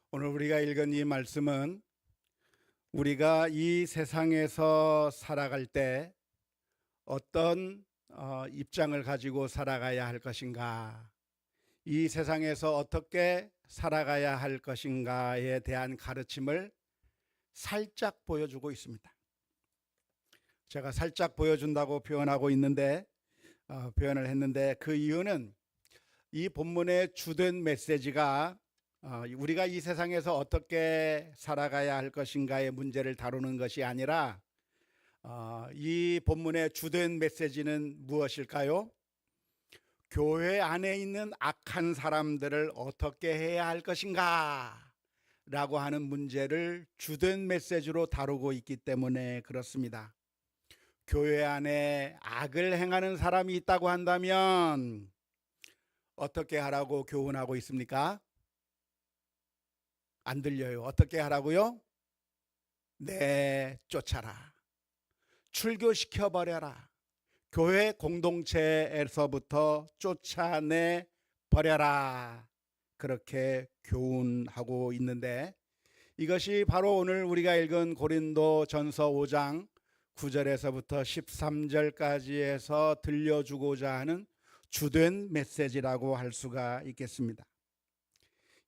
오늘 우리가 읽은 이 말씀은 우리가 이 세상에서 살아갈 때 어떤 입장을 가지고 살아가야 할 것인가, 이 세상에서 어떻게 살아가야 할 것인가에 대한 가르침을 살짝 보여주고 있습니다. 제가 살짝 보여준다고 표현하고 있는데 표현을 했는데 그 이유는 이 본문의 주된 메시지가 우리가 이 세상에서 어떻게 살아가야 할 것인가의 문제를 다루는 것이 아니라 이 본문의 주된 메시지는 무엇일까요? 교회 안에 있는 악한 사람들을 어떻게 해야 할 것인가 라고 하는 문제를 주된 메시지로 다루고 있기 때문에 그렇습니다. 교회 안에 악을 행하는 사람이 있다고 한다면 어떻게 하라고 교훈하고 있습니까? 안 들려요. 어떻게 하라고요? 쫓아라. 출교시켜버려라. 교회 공동체에서부터 쫓아내 버려라. 그렇게 교훈하고 있는데 이것이 바로 오늘 우리가 읽은 고린도전서 5장 9절에서부터 13절까지에서 들려주고자 하는 주된 메시지라고 할 수가 있겠습니다.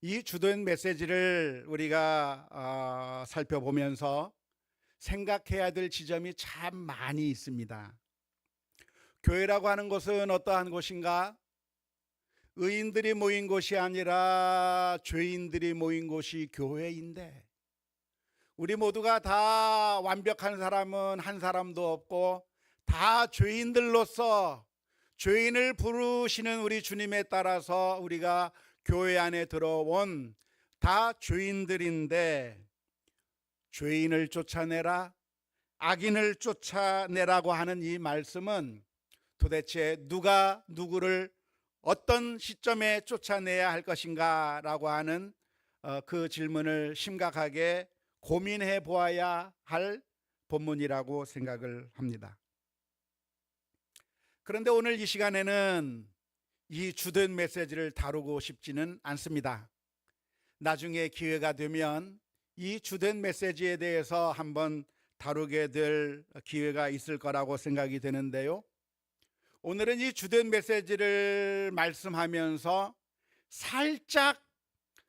이 주된 메시지를 우리가 살펴보면서 생각해야 될 지점이 참 많이 있습니다. 교회라고 하는 곳은 어떠한 곳인가? 의인들이 모인 곳이 아니라 죄인들이 모인 곳이 교회인데, 우리 모두가 다 완벽한 사람은 한 사람도 없고 다 죄인들로서 죄인을 부르시는 우리 주님에 따라서 우리가 교회 안에 들어온 다 죄인들인데, 죄인을 쫓아내라, 악인을 쫓아내라고 하는 이 말씀은 도대체 누가 누구를 어떤 시점에 쫓아내야 할 것인가 라고 하는 그 질문을 심각하게 고민해 보아야 할 본문이라고 생각을 합니다. 그런데 오늘 이 시간에는 이 주된 메시지를 다루고 싶지는 않습니다. 나중에 기회가 되면 이 주된 메시지에 대해서 한번 다루게 될 기회가 있을 거라고 생각이 되는데요. 오늘은 이 주된 메시지를 말씀하면서 살짝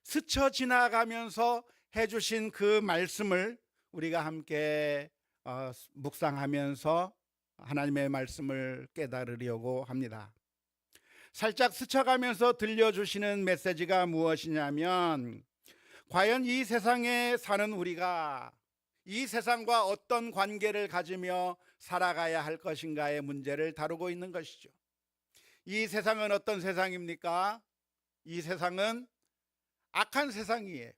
스쳐 지나가면서 해주신 그 말씀을 우리가 함께 묵상하면서 하나님의 말씀을 깨달으려고 합니다. 살짝 스쳐가면서 들려주시는 메시지가 무엇이냐면, 과연 이 세상에 사는 우리가 이 세상과 어떤 관계를 가지며 살아가야 할 것인가의 문제를 다루고 있는 것이죠. 이 세상은 어떤 세상입니까? 이 세상은 악한 세상이에요.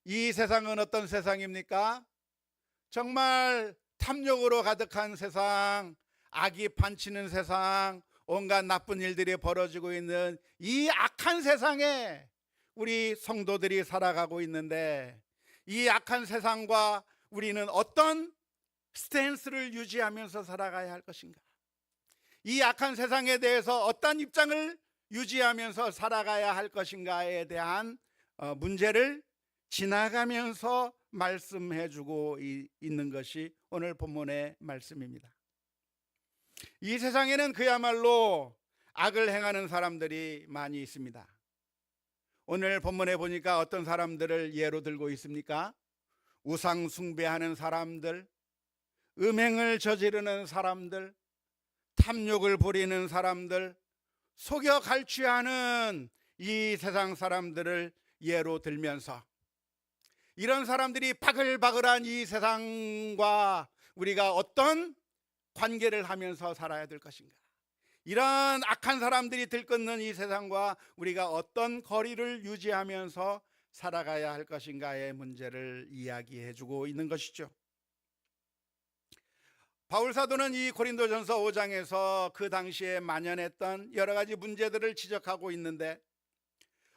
이 세상은 어떤 세상입니까? 정말 탐욕으로 가득한 세상, 악이 판치는 세상, 온갖 나쁜 일들이 벌어지고 있는 이 악한 세상에 우리 성도들이 살아가고 있는데, 이 악한 세상과 우리는 어떤 스탠스를 유지하면서 살아가야 할 것인가? 이 악한 세상에 대해서 어떤 입장을 유지하면서 살아가야 할 것인가에 대한 문제를 지나가면서 말씀해 주고 있는 것이 오늘 본문의 말씀입니다. 이 세상에는 그야말로 악을 행하는 사람들이 많이 있습니다. 오늘 본문에 보니까 어떤 사람들을 예로 들고 있습니까? 우상 숭배하는 사람들, 음행을 저지르는 사람들, 탐욕을 부리는 사람들, 속여 갈취하는 이 세상 사람들을 예로 들면서 이런 사람들이 바글바글한 이 세상과 우리가 어떤 관계를 하면서 살아야 될 것인가, 이런 악한 사람들이 들끓는 이 세상과 우리가 어떤 거리를 유지하면서 살아가야 할 것인가의 문제를 이야기해 주고 있는 것이죠. 바울 사도는 이 고린도전서 5장에서 그 당시에 만연했던 여러 가지 문제들을 지적하고 있는데,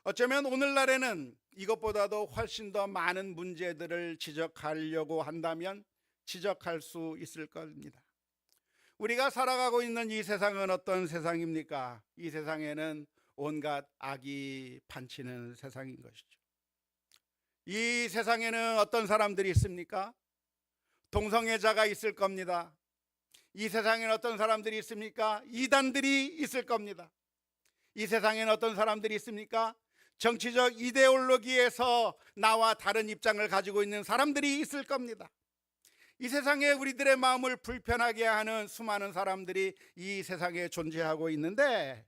어쩌면 오늘날에는 이것보다도 훨씬 더 많은 문제들을 지적하려고 한다면 지적할 수 있을 겁니다. 우리가 살아가고 있는 이 세상은 어떤 세상입니까? 이 세상에는 온갖 악이 판치는 세상인 것이죠. 이 세상에는 어떤 사람들이 있습니까? 동성애자가 있을 겁니다. 이 세상에는 어떤 사람들이 있습니까? 이단들이 있을 겁니다. 이 세상에는 어떤 사람들이 있습니까? 정치적 이데올로기에서 나와 다른 입장을 가지고 있는 사람들이 있을 겁니다. 이 세상에 우리들의 마음을 불편하게 하는 수많은 사람들이 이 세상에 존재하고 있는데,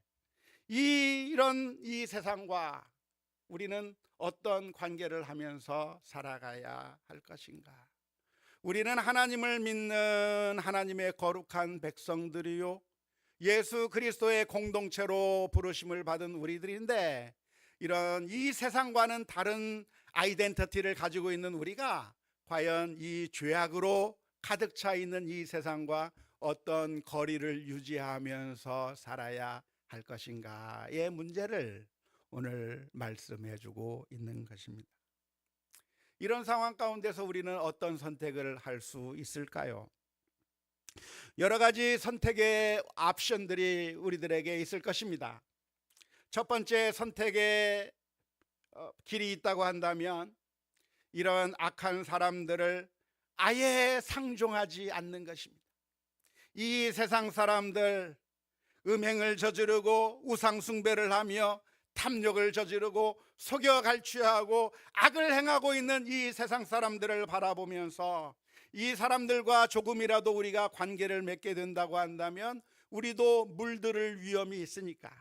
이런 이 세상과 우리는 어떤 관계를 하면서 살아가야 할 것인가? 우리는 하나님을 믿는 하나님의 거룩한 백성들이요, 예수 그리스도의 공동체로 부르심을 받은 우리들인데, 이런 이 세상과는 다른 아이덴티티를 가지고 있는 우리가 과연 이 죄악으로 가득 차 있는 이 세상과 어떤 거리를 유지하면서 살아야 할 것인가의 문제를 오늘 말씀해 주고 있는 것입니다. 이런 상황 가운데서 우리는 어떤 선택을 할 수 있을까요? 여러 가지 선택의 옵션들이 우리들에게 있을 것입니다. 첫 번째 선택의 길이 있다고 한다면, 이런 악한 사람들을 아예 상종하지 않는 것입니다. 이 세상 사람들, 음행을 저지르고 우상 숭배를 하며 탐욕을 저지르고 속여 갈취하고 악을 행하고 있는 이 세상 사람들을 바라보면서 이 사람들과 조금이라도 우리가 관계를 맺게 된다고 한다면 우리도 물들을 위험이 있으니까,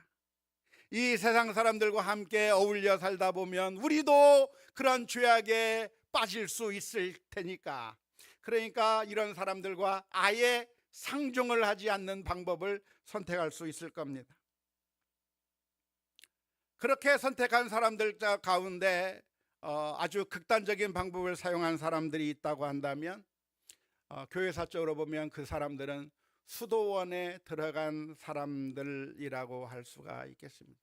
이 세상 사람들과 함께 어울려 살다 보면 우리도 그런 죄악에 빠질 수 있을 테니까, 그러니까 이런 사람들과 아예 상종을 하지 않는 방법을 선택할 수 있을 겁니다. 그렇게 선택한 사람들 가운데 아주 극단적인 방법을 사용한 사람들이 있다고 한다면, 교회사적으로 보면 그 사람들은 수도원에 들어간 사람들이라고 할 수가 있겠습니다.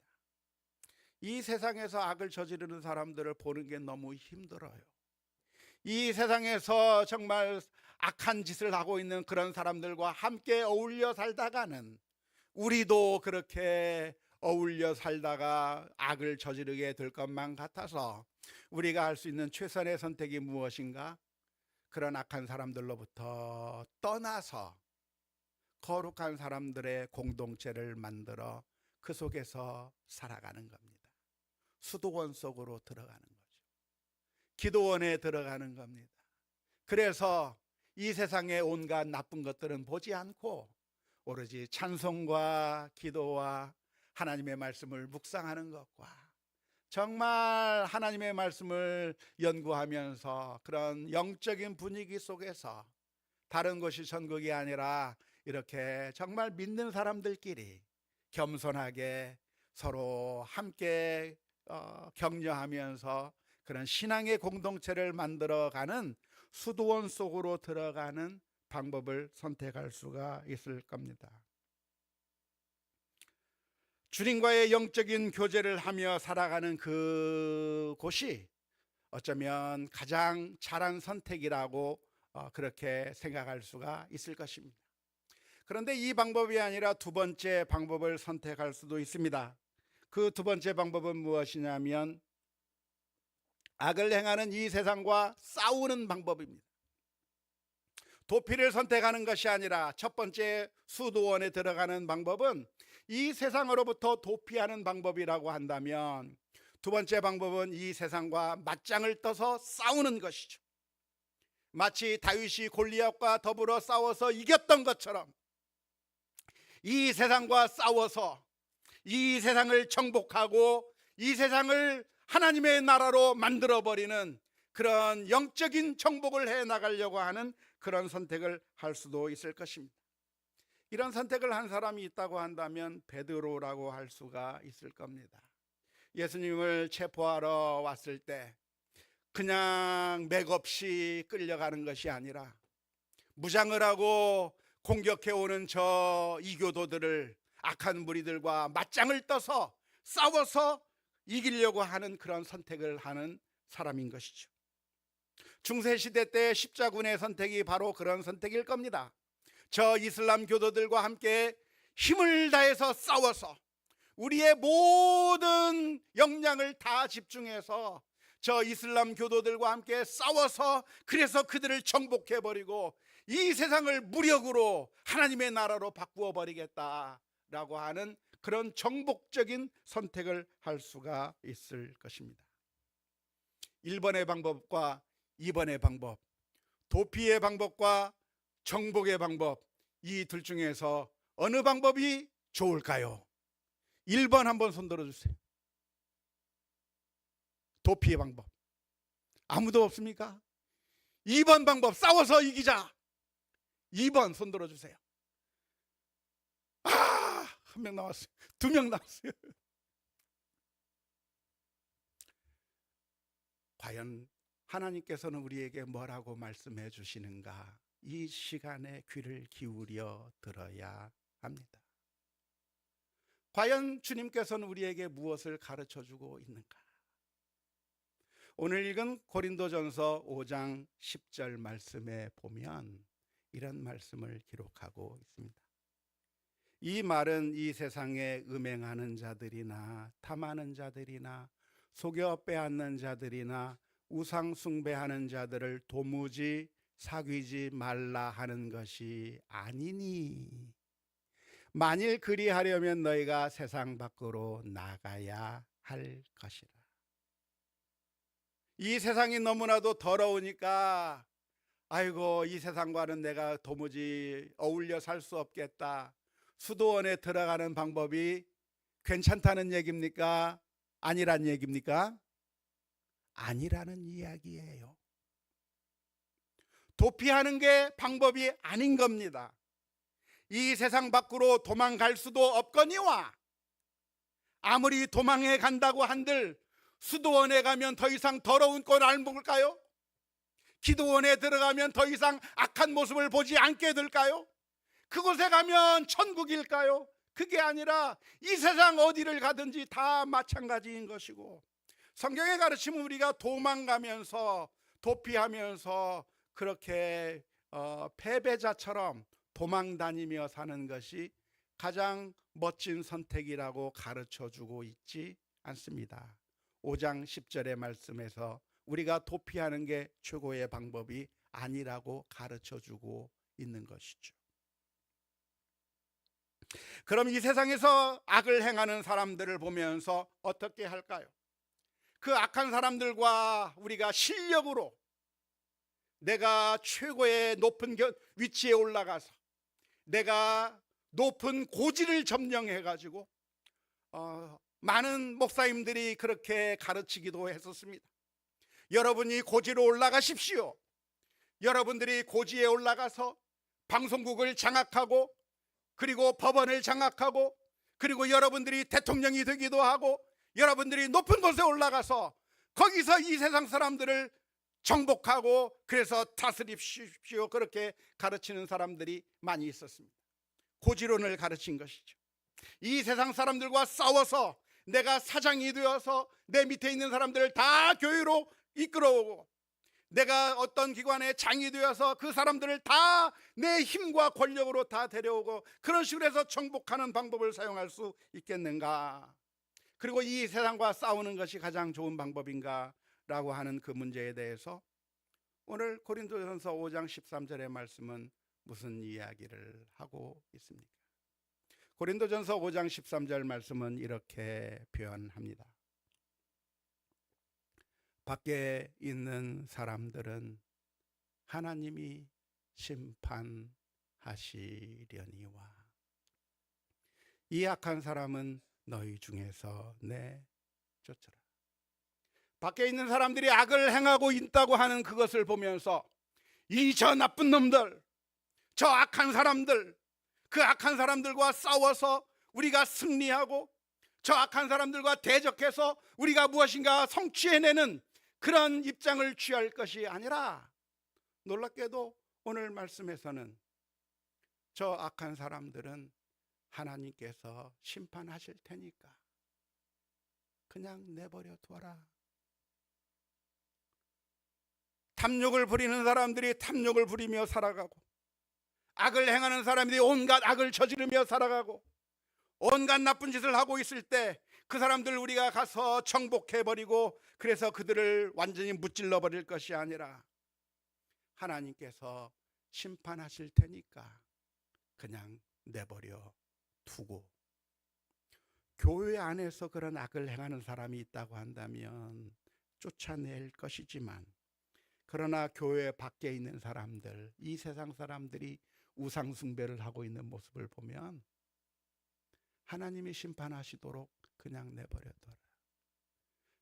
이 세상에서 악을 저지르는 사람들을 보는 게 너무 힘들어요. 이 세상에서 정말 악한 짓을 하고 있는 그런 사람들과 함께 어울려 살다가는 우리도 그렇게 어울려 살다가 악을 저지르게 될 것만 같아서 우리가 할 수 있는 최선의 선택이 무엇인가? 그런 악한 사람들로부터 떠나서 거룩한 사람들의 공동체를 만들어 그 속에서 살아가는 겁니다. 수도원 속으로 들어가는 거죠. 기도원에 들어가는 겁니다. 그래서 이 세상의 온갖 나쁜 것들은 보지 않고 오로지 찬송과 기도와 하나님의 말씀을 묵상하는 것과 정말 하나님의 말씀을 연구하면서 그런 영적인 분위기 속에서, 다른 것이 전국이 아니라 이렇게 정말 믿는 사람들끼리 겸손하게 서로 함께 격려하면서 그런 신앙의 공동체를 만들어가는 수도원 속으로 들어가는 방법을 선택할 수가 있을 겁니다. 주님과의 영적인 교제를 하며 살아가는 그곳이 어쩌면 가장 잘한 선택이라고 그렇게 생각할 수가 있을 것입니다. 그런데 이 방법이 아니라 두 번째 방법을 선택할 수도 있습니다. 그 두 번째 방법은 무엇이냐면 악을 행하는 이 세상과 싸우는 방법입니다. 도피를 선택하는 것이 아니라 첫 번째 수도원에 들어가는 방법은 이 세상으로부터 도피하는 방법이라고 한다면, 두 번째 방법은 이 세상과 맞짱을 떠서 싸우는 것이죠. 마치 다윗이 골리앗과 더불어 싸워서 이겼던 것처럼 이 세상과 싸워서 이 세상을 정복하고 이 세상을 하나님의 나라로 만들어버리는 그런 영적인 정복을 해나가려고 하는 그런 선택을 할 수도 있을 것입니다. 이런 선택을 한 사람이 있다고 한다면 베드로라고 할 수가 있을 겁니다. 예수님을 체포하러 왔을 때 그냥 맥없이 끌려가는 것이 아니라 무장을 하고 공격해오는 저 이교도들을, 악한 무리들과 맞짱을 떠서 싸워서 이기려고 하는 그런 선택을 하는 사람인 것이죠. 중세시대 때 십자군의 선택이 바로 그런 선택일 겁니다. 저 이슬람 교도들과 함께 힘을 다해서 싸워서 우리의 모든 역량을 다 집중해서 저 이슬람 교도들과 함께 싸워서 그래서 그들을 정복해버리고 이 세상을 무력으로 하나님의 나라로 바꾸어 버리겠다라고 하는 그런 정복적인 선택을 할 수가 있을 것입니다. 1번의 방법과 2번의 방법, 도피의 방법과 정복의 방법, 이 둘 중에서 어느 방법이 좋을까요? 1번 한번 손들어 주세요. 도피의 방법. 아무도 없습니까? 2번 방법, 싸워서 이기자. 2번 손들어 주세요. 한 명 나왔어요. 2명 나왔어요. 과연 하나님께서는 우리에게 뭐라고 말씀해 주시는가? 이 시간에 귀를 기울여 들어야 합니다. 과연 주님께서는 우리에게 무엇을 가르쳐 주고 있는가? 오늘 읽은 고린도전서 5장 10절 말씀에 보면 이런 말씀을 기록하고 있습니다. 이 말은 이 세상에 음행하는 자들이나 탐하는 자들이나 속여 빼앗는 자들이나 우상 숭배하는 자들을 도무지 사귀지 말라 하는 것이 아니니, 만일 그리하려면 너희가 세상 밖으로 나가야 할 것이라. 이 세상이 너무나도 더러우니까 아이고 이 세상과는 내가 도무지 어울려 살 수 없겠다, 수도원에 들어가는 방법이 괜찮다는 얘기입니까? 아니란 얘기입니까? 아니라는 이야기예요. 도피하는 게 방법이 아닌 겁니다. 이 세상 밖으로 도망갈 수도 없거니와 아무리 도망해 간다고 한들 수도원에 가면 더 이상 더러운 꼴 안 볼까요? 기도원에 들어가면 더 이상 악한 모습을 보지 않게 될까요? 그곳에 가면 천국일까요? 그게 아니라 이 세상 어디를 가든지 다 마찬가지인 것이고, 성경의 가르침은 우리가 도망가면서 도피하면서 그렇게 패배자처럼 도망 다니며 사는 것이 가장 멋진 선택이라고 가르쳐 주고 있지 않습니다. 5장 10절의 말씀에서 우리가 도피하는 게 최고의 방법이 아니라고 가르쳐 주고 있는 것이죠. 그럼 이 세상에서 악을 행하는 사람들을 보면서 어떻게 할까요? 그 악한 사람들과 우리가 실력으로 내가 최고의 높은 위치에 올라가서 내가 높은 고지를 점령해 가지고 많은 목사님들이 그렇게 가르치기도 했었습니다. 여러분이 고지로 올라가십시오. 여러분들이 고지에 올라가서 방송국을 장악하고 그리고 법원을 장악하고 그리고 여러분들이 대통령이 되기도 하고 여러분들이 높은 곳에 올라가서 거기서 이 세상 사람들을 정복하고 그래서 다스립시오, 그렇게 가르치는 사람들이 많이 있었습니다. 고지론을 가르친 것이죠. 이 세상 사람들과 싸워서 내가 사장이 되어서 내 밑에 있는 사람들을 다 교회로 이끌어오고 내가 어떤 기관의 장이 되어서 그 사람들을 다 내 힘과 권력으로 다 데려오고 그런 식으로 해서 정복하는 방법을 사용할 수 있겠는가? 그리고 이 세상과 싸우는 것이 가장 좋은 방법인가? 라고 하는 그 문제에 대해서 오늘 고린도전서 5장 13절의 말씀은 무슨 이야기를 하고 있습니까? 고린도전서 5장 13절 말씀은 이렇게 표현합니다. 밖에 있는 사람들은 하나님이 심판하시려니와 이 악한 사람은 너희 중에서 내쫓으라. 밖에 있는 사람들이 악을 행하고 있다고 하는 그것을 보면서 이 저 나쁜 놈들, 저 악한 사람들, 그 악한 사람들과 싸워서 우리가 승리하고 저 악한 사람들과 대적해서 우리가 무엇인가 성취해내는 그런 입장을 취할 것이 아니라, 놀랍게도 오늘 말씀에서는 저 악한 사람들은 하나님께서 심판하실 테니까 그냥 내버려 둬라. 탐욕을 부리는 사람들이 탐욕을 부리며 살아가고 악을 행하는 사람들이 온갖 악을 저지르며 살아가고 온갖 나쁜 짓을 하고 있을 때 그 사람들 우리가 가서 정복해버리고 그래서 그들을 완전히 무찔러 버릴 것이 아니라 하나님께서 심판하실 테니까 그냥 내버려 두고, 교회 안에서 그런 악을 행하는 사람이 있다고 한다면 쫓아낼 것이지만, 그러나 교회 밖에 있는 사람들, 이 세상 사람들이 우상 숭배를 하고 있는 모습을 보면 하나님이 심판하시도록 그냥 내버려둬라.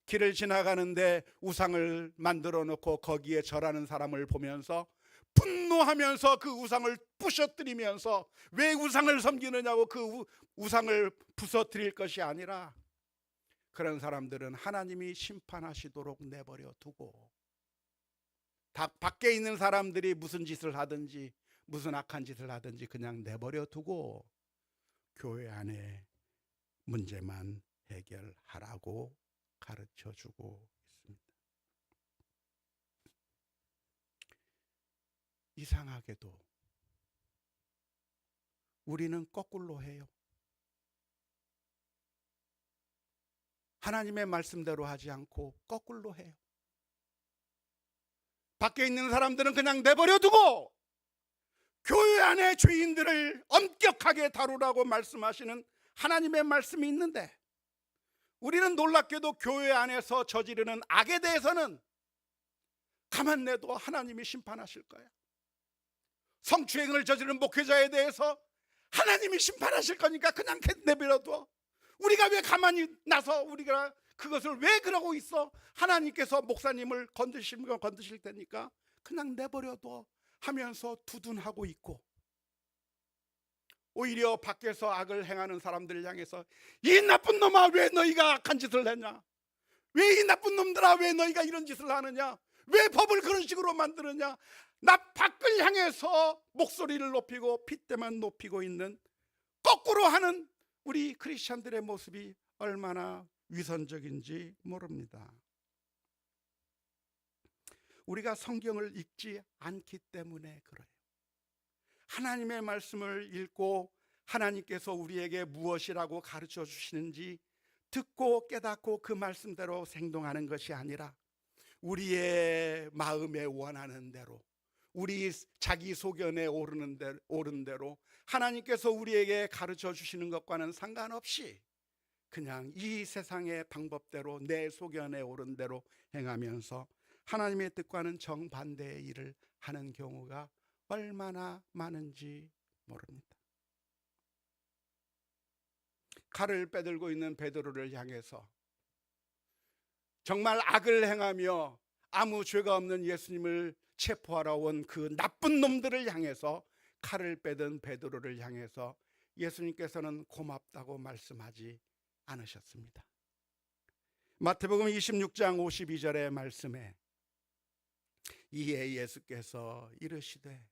길을 지나가는데 우상을 만들어 놓고 거기에 절하는 사람을 보면서 분노하면서 그 우상을 부셔뜨리면서 왜 우상을 섬기느냐고 그 우상을 부서뜨릴 것이 아니라, 그런 사람들은 하나님이 심판하시도록 내버려 두고, 밖에 있는 사람들이 무슨 짓을 하든지 무슨 악한 짓을 하든지 그냥 내버려 두고 교회 안에 문제만 해결하라고 가르쳐 주고 있습니다. 이상하게도 우리는 거꾸로 해요. 하나님의 말씀대로 하지 않고 거꾸로 해요. 밖에 있는 사람들은 그냥 내버려 두고 교회 안에 죄인들을 엄격하게 다루라고 말씀하시는 하나님의 말씀이 있는데, 우리는 놀랍게도 교회 안에서 저지르는 악에 대해서는 가만 내도 하나님이 심판하실 거야. 성추행을 저지르는 목회자에 대해서 하나님이 심판하실 거니까 그냥 내버려둬. 우리가 왜 가만히 나서 우리가 그것을 왜 그러고 있어? 하나님께서 목사님을 건드시면 건드실 테니까 그냥 내버려둬 하면서 두둔하고 있고, 오히려 밖에서 악을 행하는 사람들을 향해서 이 나쁜 놈아, 왜 너희가 악한 짓을 했냐? 왜 이 나쁜 놈들아, 왜 너희가 이런 짓을 하느냐? 왜 법을 그런 식으로 만드느냐? 나 밖을 향해서 목소리를 높이고 핏대만 높이고 있는, 거꾸로 하는 우리 크리스찬들의 모습이 얼마나 위선적인지 모릅니다. 우리가 성경을 읽지 않기 때문에 그래요. 하나님의 말씀을 읽고 하나님께서 우리에게 무엇이라고 가르쳐 주시는지 듣고 깨닫고 그 말씀대로 행동하는 것이 아니라, 우리의 마음에 원하는 대로, 우리 자기 소견에 오른 대로 하나님께서 우리에게 가르쳐 주시는 것과는 상관없이 그냥 이 세상의 방법대로 내 소견에 오른 대로 행하면서 하나님의 뜻과는 정반대의 일을 하는 경우가 얼마나 많은지 모릅니다. 칼을 빼들고 있는 베드로를 향해서 정말 악을 행하며 아무 죄가 없는 예수님을 체포하러 온 그 나쁜 놈들을 향해서, 칼을 빼든 베드로를 향해서 예수님께서는 고맙다고 말씀하지 않으셨습니다. 마태복음 26장 52절의 말씀에 이에 예수께서 이르시되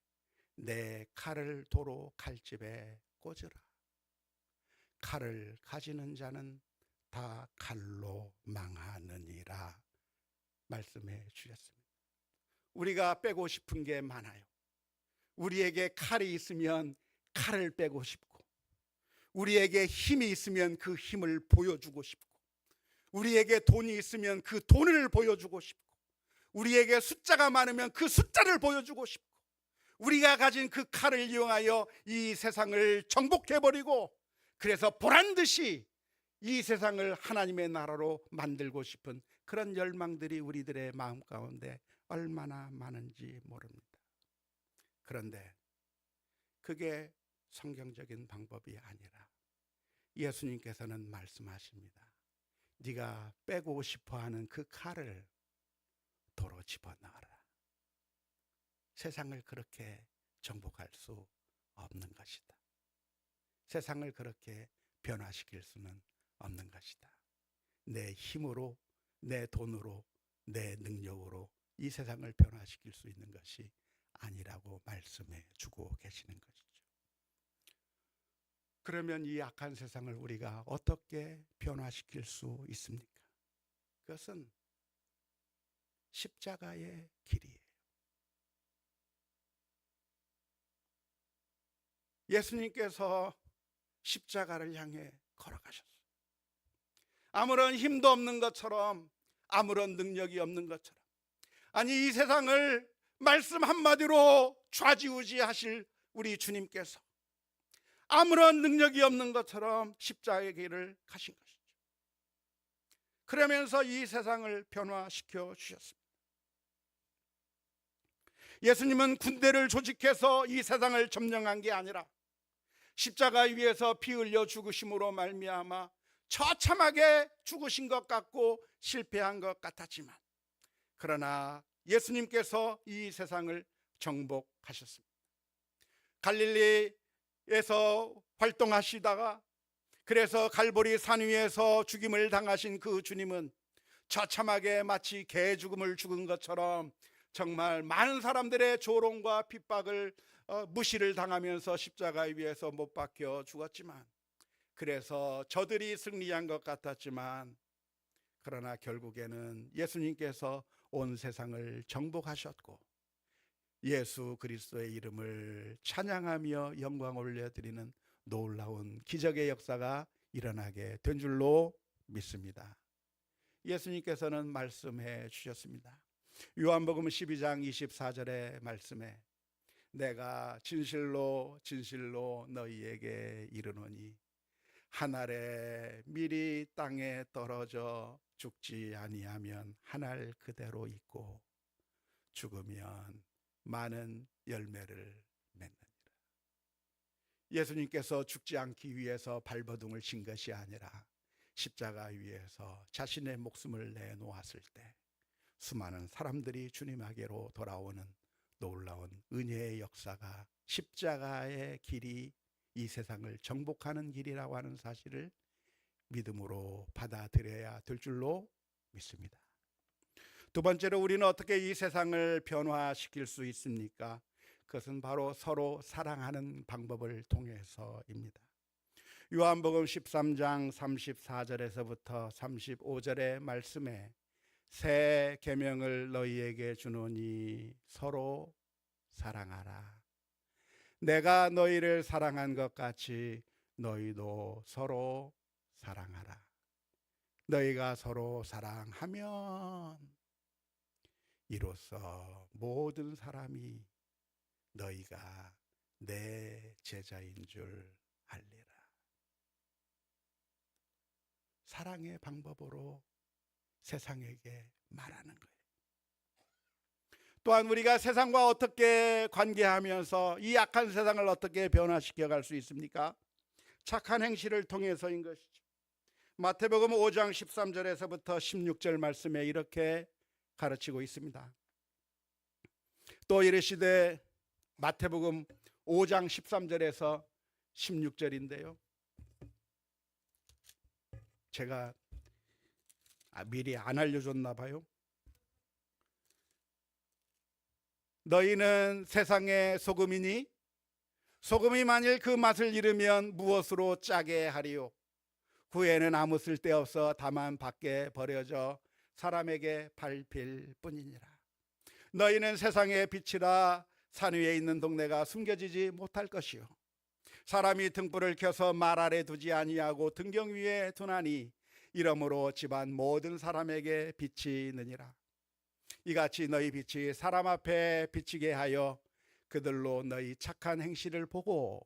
내 칼을 도로 칼집에 꽂으라. 칼을 가지는 자는 다 칼로 망하느니라 말씀해 주셨습니다. 우리가 빼고 싶은 게 많아요. 우리에게 칼이 있으면 칼을 빼고 싶고, 우리에게 힘이 있으면 그 힘을 보여주고 싶고, 우리에게 돈이 있으면 그 돈을 보여주고 싶고, 우리에게 숫자가 많으면 그 숫자를 보여주고 싶고, 우리가 가진 그 칼을 이용하여 이 세상을 정복해버리고, 그래서 보란듯이 이 세상을 하나님의 나라로 만들고 싶은 그런 열망들이 우리들의 마음 가운데 얼마나 많은지 모릅니다. 그런데 그게 성경적인 방법이 아니라 예수님께서는 말씀하십니다. 네가 빼고 싶어하는 그 칼을 도로 집어넣어라. 세상을 그렇게 정복할 수 없는 것이다. 세상을 그렇게 변화시킬 수는 없는 것이다. 내 힘으로, 내 돈으로, 내 능력으로 이 세상을 변화시킬 수 있는 것이 아니라고 말씀해 주고 계시는 것이죠. 그러면 이 악한 세상을 우리가 어떻게 변화시킬 수 있습니까? 그것은 십자가의 길이에요. 예수님께서 십자가를 향해 걸어가셨어요. 아무런 힘도 없는 것처럼, 아무런 능력이 없는 것처럼, 아니 이 세상을 말씀 한마디로 좌지우지하실 우리 주님께서 아무런 능력이 없는 것처럼 십자가의 길을 가신 것이죠. 그러면서 이 세상을 변화시켜 주셨습니다. 예수님은 군대를 조직해서 이 세상을 점령한 게 아니라 십자가 위에서 피 흘려 죽으심으로 말미암아 처참하게 죽으신 것 같고 실패한 것 같았지만, 그러나 예수님께서 이 세상을 정복하셨습니다. 갈릴리에서 활동하시다가 그래서 갈보리 산 위에서 죽임을 당하신 그 주님은 처참하게 마치 개 죽음을 죽은 것처럼 정말 많은 사람들의 조롱과 핍박을 무시를 당하면서 십자가 위에서 못 박혀 죽었지만, 그래서 저들이 승리한 것 같았지만, 그러나 결국에는 예수님께서 온 세상을 정복하셨고 예수 그리스도의 이름을 찬양하며 영광 올려드리는 놀라운 기적의 역사가 일어나게 된 줄로 믿습니다. 예수님께서는 말씀해 주셨습니다. 요한복음 12장 24절의 말씀에 내가 진실로 진실로 너희에게 이르노니 한 알의 밀이 땅에 떨어져 죽지 아니하면 한 알 그대로 있고 죽으면 많은 열매를 맺느니라. 예수님께서 죽지 않기 위해서 발버둥을 친 것이 아니라 십자가 위에서 자신의 목숨을 내놓았을 때 수많은 사람들이 주님에게로 돌아오는 놀라운 은혜의 역사가 십자가의 길이 이 세상을 정복하는 길이라고 하는 사실을 믿음으로 받아들여야 될 줄로 믿습니다. 두 번째로 우리는 어떻게 이 세상을 변화시킬 수 있습니까? 그것은 바로 서로 사랑하는 방법을 통해서입니다. 요한복음 13장 34절에서부터 35절의 말씀에 새 계명을 너희에게 주노니 서로 사랑하라. 내가 너희를 사랑한 것 같이 너희도 서로 사랑하라. 너희가 서로 사랑하면 이로써 모든 사람이 너희가 내 제자인 줄 알리라. 사랑의 방법으로 세상에게 말하는 거예요. 또한 우리가 세상과 어떻게 관계하면서 이 악한 세상을 어떻게 변화시켜 갈 수 있습니까? 착한 행실을 통해서인 것이죠. 마태복음 5장 13절에서부터 16절 말씀에 이렇게 가르치고 있습니다. 또 이르시되, 마태복음 5장 13절에서 16절인데요, 제가 미리 안 알려줬나 봐요. 너희는 세상의 소금이니 소금이 만일 그 맛을 잃으면 무엇으로 짜게 하리요? 후에는 아무 쓸데없어 다만 밖에 버려져 사람에게 밟힐 뿐이니라. 너희는 세상의 빛이라. 산 위에 있는 동네가 숨겨지지 못할 것이요, 사람이 등불을 켜서 말 아래 두지 아니하고 등경 위에 두나니 이러므로 집안 모든 사람에게 빛이 느니라. 이같이 너희 빛이 사람 앞에 비치게 하여 그들로 너희 착한 행실을 보고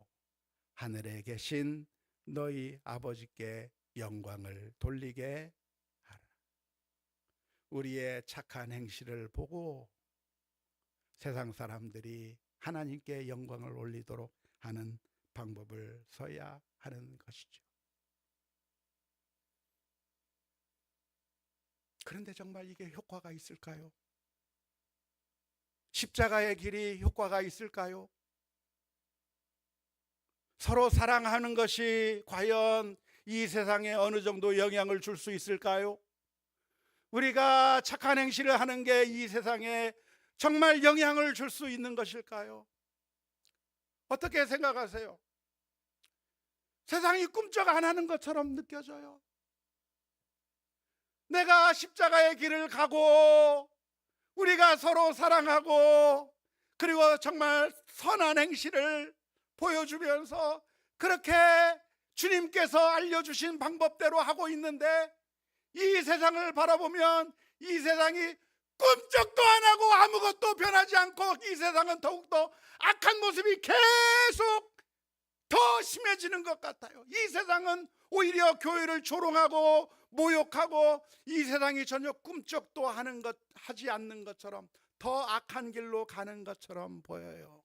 하늘에 계신 너희 아버지께 영광을 돌리게 하라. 우리의 착한 행실을 보고 세상 사람들이 하나님께 영광을 올리도록 하는 방법을 써야 하는 것이죠. 그런데 정말 이게 효과가 있을까요? 십자가의 길이 효과가 있을까요? 서로 사랑하는 것이 과연 이 세상에 어느 정도 영향을 줄 수 있을까요? 우리가 착한 행실을 하는 게 이 세상에 정말 영향을 줄 수 있는 것일까요? 어떻게 생각하세요? 세상이 꿈쩍 안 하는 것처럼 느껴져요. 내가 십자가의 길을 가고 우리가 서로 사랑하고 그리고 정말 선한 행실을 보여주면서 그렇게 주님께서 알려주신 방법대로 하고 있는데 이 세상을 바라보면 이 세상이 꿈쩍도 안 하고 아무것도 변하지 않고 이 세상은 더욱더 악한 모습이 계속 더 심해지는 것 같아요. 이 세상은 오히려 교회를 조롱하고 모욕하고 이 세상이 전혀 꿈쩍도 하지 않는 것처럼 더 악한 길로 가는 것처럼 보여요.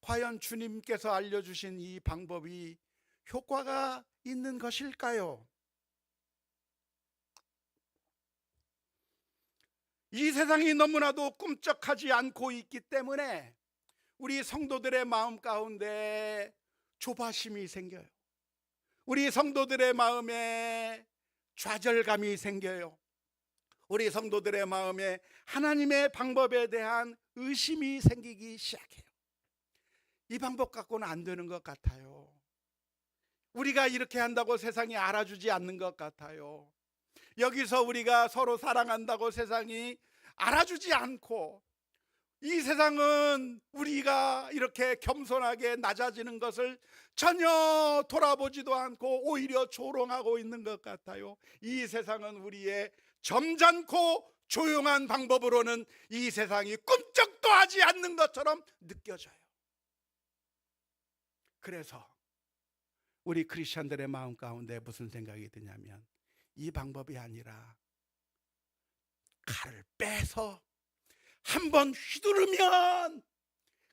과연 주님께서 알려주신 이 방법이 효과가 있는 것일까요? 이 세상이 너무나도 꿈쩍하지 않고 있기 때문에 우리 성도들의 마음 가운데 조바심이 생겨요. 우리 성도들의 마음에 좌절감이 생겨요. 우리 성도들의 마음에 하나님의 방법에 대한 의심이 생기기 시작해요. 이 방법 갖고는 안 되는 것 같아요. 우리가 이렇게 한다고 세상이 알아주지 않는 것 같아요. 여기서 우리가 서로 사랑한다고 세상이 알아주지 않고, 이 세상은 우리가 이렇게 겸손하게 낮아지는 것을 전혀 돌아보지도 않고 오히려 조롱하고 있는 것 같아요. 이 세상은 우리의 점잖고 조용한 방법으로는 이 세상이 꿈쩍도 하지 않는 것처럼 느껴져요. 그래서 우리 크리스천들의 마음 가운데 무슨 생각이 드냐면, 이 방법이 아니라 칼을 빼서 한번 휘두르면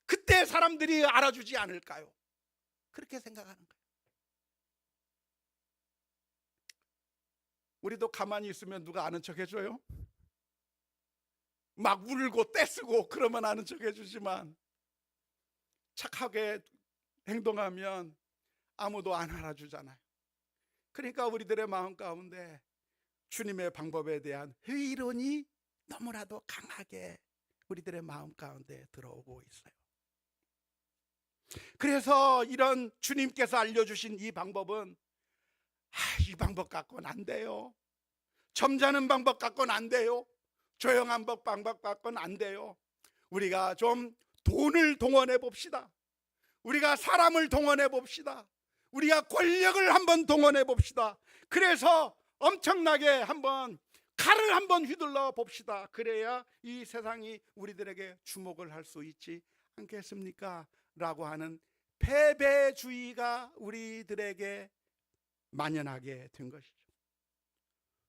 그때 사람들이 알아주지 않을까요? 그렇게 생각하는 거예요. 우리도 가만히 있으면 누가 아는 척 해줘요? 막 울고 떼쓰고 그러면 아는 척 해주지만 착하게 행동하면 아무도 안 알아주잖아요. 그러니까 우리들의 마음 가운데 주님의 방법에 대한 회의론이 너무나도 강하게 우리들의 마음 가운데 들어오고 있어요. 그래서 이런 주님께서 알려주신 이 방법은 이 방법 갖고는 안 돼요. 점잖은 방법 갖고는 안 돼요. 조용한 방법 갖고는 안 돼요. 우리가 좀 돈을 동원해 봅시다. 우리가 사람을 동원해 봅시다. 우리가 권력을 한번 동원해 봅시다. 그래서 엄청나게 한번 칼을 한번 휘둘러 봅시다. 그래야 이 세상이 우리들에게 주목을 할 수 있지 않겠습니까? 라고 하는 패배주의가 우리들에게 만연하게 된 것이죠.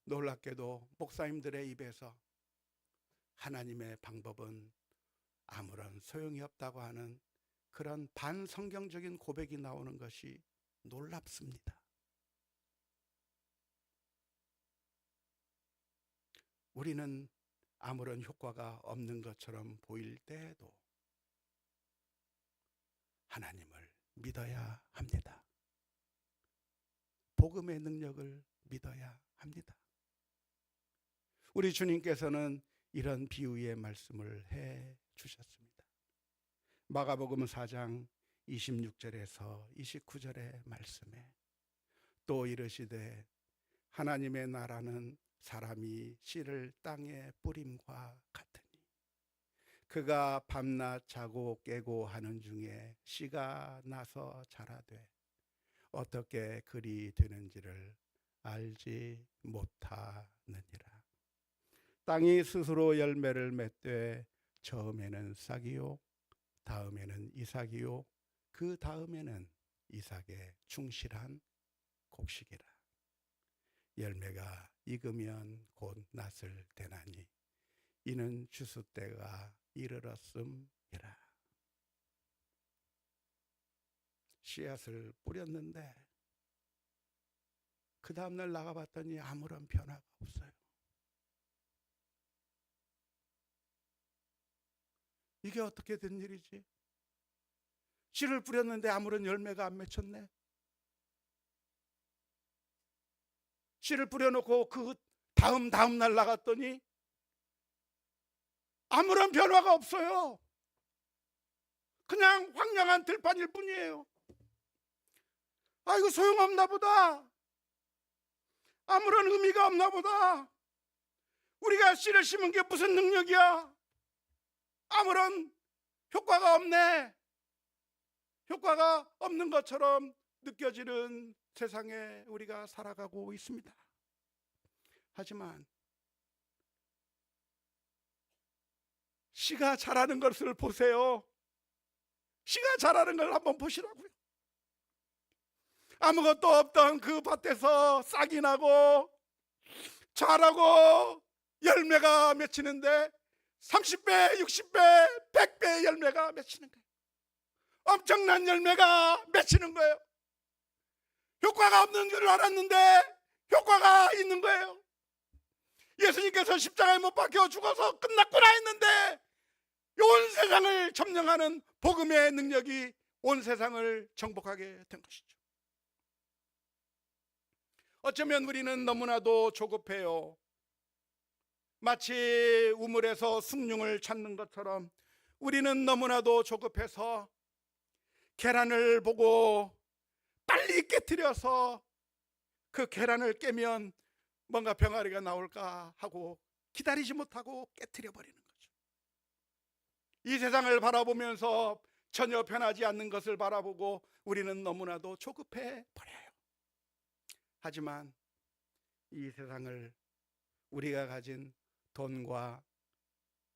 놀랍게도 목사님들의 입에서 하나님의 방법은 아무런 소용이 없다고 하는 그런 반성경적인 고백이 나오는 것이 놀랍습니다. 우리는 아무런 효과가 없는 것처럼 보일 때에도 하나님을 믿어야 합니다. 복음의 능력을 믿어야 합니다. 우리 주님께서는 이런 비유의 말씀을 해 주셨습니다. 마가복음 4장 26절에서 29절의 말씀에 또 이르시되 하나님의 나라는 사람이 씨를 땅에 뿌림과 같으니 그가 밤낮 자고 깨고 하는 중에 씨가 나서 자라되 어떻게 그리 되는지를 알지 못하느니라. 땅이 스스로 열매를 맺되 처음에는 싹이요 다음에는 이삭이요 그 다음에는 이삭의 충실한 곡식이라. 열매가 익으면 곧 낫을 대나니 이는 추수 때가 이르렀음이라. 씨앗을 뿌렸는데 그 다음날 나가봤더니 아무런 변화가 없어요. 이게 어떻게 된 일이지? 씨를 뿌렸는데 아무런 열매가 안 맺혔네. 씨를 뿌려놓고 그 다음 날 나갔더니 아무런 변화가 없어요. 그냥 황량한 들판일 뿐이에요. 이거 소용없나 보다. 아무런 의미가 없나 보다. 우리가 씨를 심은 게 무슨 능력이야? 아무런 효과가 없네. 효과가 없는 것처럼 느껴지는 세상에 우리가 살아가고 있습니다. 하지만 씨가 자라는 것을 보세요. 씨가 자라는 걸 한번 보시라고요. 아무것도 없던 그 밭에서 싹이 나고 자라고 열매가 맺히는데 30배, 60배, 100배의 열매가 맺히는 거예요. 엄청난 열매가 맺히는 거예요. 효과가 없는 줄 알았는데 효과가 있는 거예요. 예수님께서 십자가에 못 박혀 죽어서 끝났구나 했는데 온 세상을 점령하는 복음의 능력이 온 세상을 정복하게 된 것이죠. 어쩌면 우리는 너무나도 조급해요. 마치 우물에서 숭늉을 찾는 것처럼 우리는 너무나도 조급해서 계란을 보고 빨리 깨트려서 그 계란을 깨면 뭔가 병아리가 나올까 하고 기다리지 못하고 깨트려 버리는 거죠. 이 세상을 바라보면서 전혀 변하지 않는 것을 바라보고 우리는 너무나도 조급해 버려요. 하지만 이 세상을 우리가 가진 돈과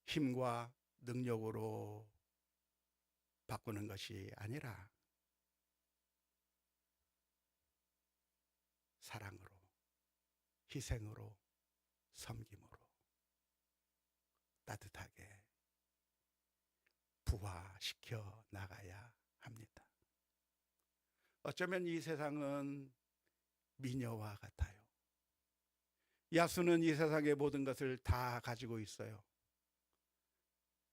힘과 능력으로 바꾸는 것이 아니라 사랑으로, 희생으로, 섬김으로 따뜻하게 부화시켜 나가야 합니다. 어쩌면 이 세상은 미녀와 같아요. 야수는 이 세상의 모든 것을 다 가지고 있어요.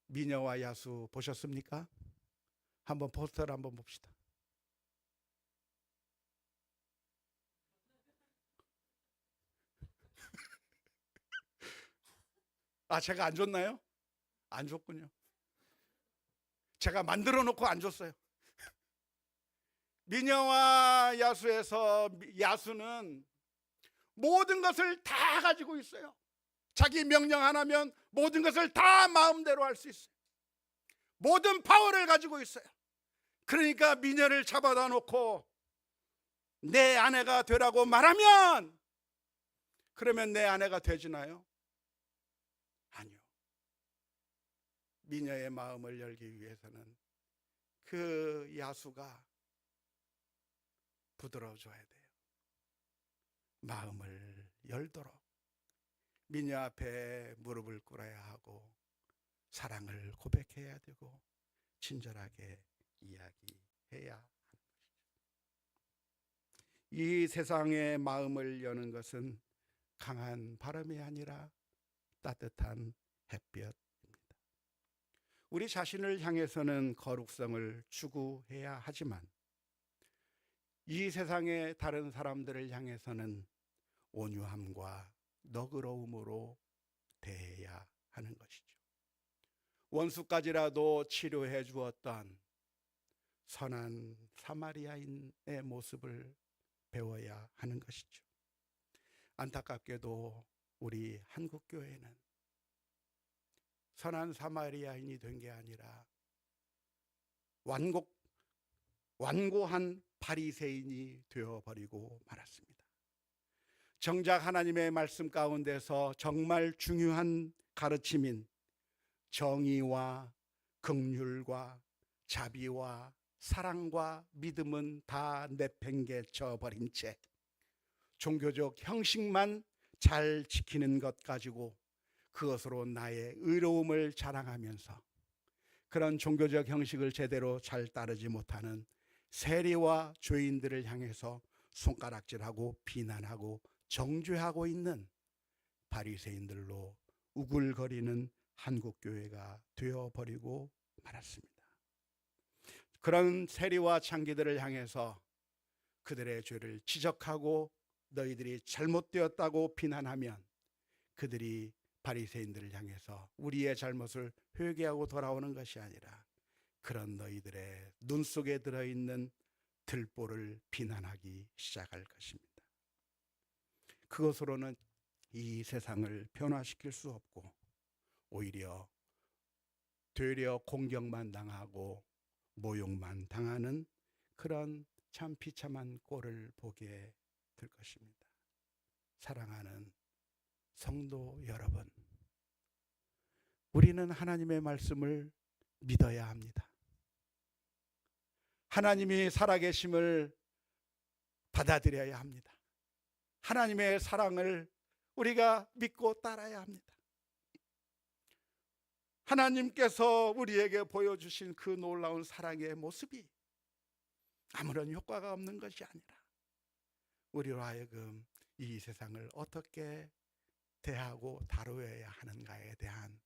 미녀와 야수 보셨습니까? 한번 포스터를 한번 봅시다. 아, 제가 안 줬나요? 안 줬군요. 제가 만들어 놓고 안 줬어요. 미녀와 야수에서 야수는 모든 것을 다 가지고 있어요. 자기 명령 하나면 모든 것을 다 마음대로 할 수 있어요. 모든 파워를 가지고 있어요. 그러니까 미녀를 잡아다 놓고 내 아내가 되라고 말하면 그러면 내 아내가 되지나요? 아니요. 미녀의 마음을 열기 위해서는 그 야수가 부드러워져야 돼요. 마음을 열도록 미녀 앞에 무릎을 꿇어야 하고 사랑을 고백해야 되고 친절하게 이야기해야 하는 것이죠. 이 세상의 마음을 여는 것은 강한 바람이 아니라 따뜻한 햇볕입니다. 우리 자신을 향해서는 거룩성을 추구해야 하지만 이 세상의 다른 사람들을 향해서는 온유함과 너그러움으로 대해야 하는 것이죠. 원수까지라도 치료해 주었던 선한 사마리아인의 모습을 배워야 하는 것이죠. 안타깝게도 우리 한국교회는 선한 사마리아인이 된 게 아니라 완고한 바리새인이 되어버리고 말았습니다. 정작 하나님의 말씀 가운데서 정말 중요한 가르침인 정의와 긍휼과 자비와 사랑과 믿음은 다 내팽개쳐 버린 채 종교적 형식만 잘 지키는 것 가지고 그것으로 나의 의로움을 자랑하면서 그런 종교적 형식을 제대로 잘 따르지 못하는 세리와 죄인들을 향해서 손가락질하고 비난하고 정죄하고 있는 바리새인들로 우글거리는 한국교회가 되어버리고 말았습니다. 그런 세리와 창기들을 향해서 그들의 죄를 지적하고 너희들이 잘못되었다고 비난하면 그들이 바리새인들을 향해서 우리의 잘못을 회개하고 돌아오는 것이 아니라 그런 너희들의 눈 속에 들어있는 들보를 비난하기 시작할 것입니다. 그것으로는 이 세상을 변화시킬 수 없고 오히려 되려 공격만 당하고 모욕만 당하는 그런 참 비참한 꼴을 보게 될 것입니다. 사랑하는 성도 여러분, 우리는 하나님의 말씀을 믿어야 합니다. 하나님이 살아계심을 받아들여야 합니다. 하나님의 사랑을 우리가 믿고 따라야 합니다. 하나님께서 우리에게 보여주신 그 놀라운 사랑의 모습이 아무런 효과가 없는 것이 아니라 우리로 하여금 이 세상을 어떻게 대하고 다루어야 하는가에 대한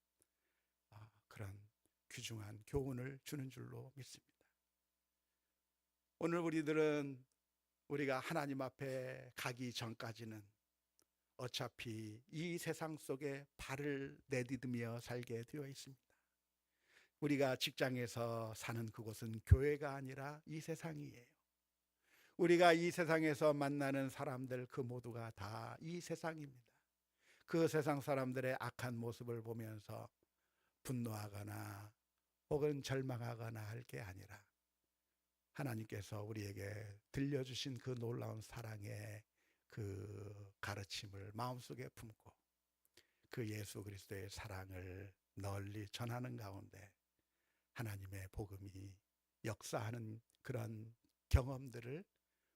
그런 귀중한 교훈을 주는 줄로 믿습니다. 오늘 우리가 하나님 앞에 가기 전까지는 어차피 이 세상 속에 발을 내디디며 살게 되어 있습니다. 우리가 직장에서 사는 그곳은 교회가 아니라 이 세상이에요. 우리가 이 세상에서 만나는 사람들 그 모두가 다 이 세상입니다. 그 세상 사람들의 악한 모습을 보면서 분노하거나 혹은 절망하거나 할 게 아니라 하나님께서 우리에게 들려주신 그 놀라운 사랑의 그 가르침을 마음속에 품고 그 예수 그리스도의 사랑을 널리 전하는 가운데 하나님의 복음이 역사하는 그런 경험들을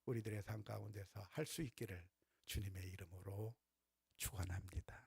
우리들의 삶 가운데서 할 수 있기를 주님의 이름으로 축원합니다.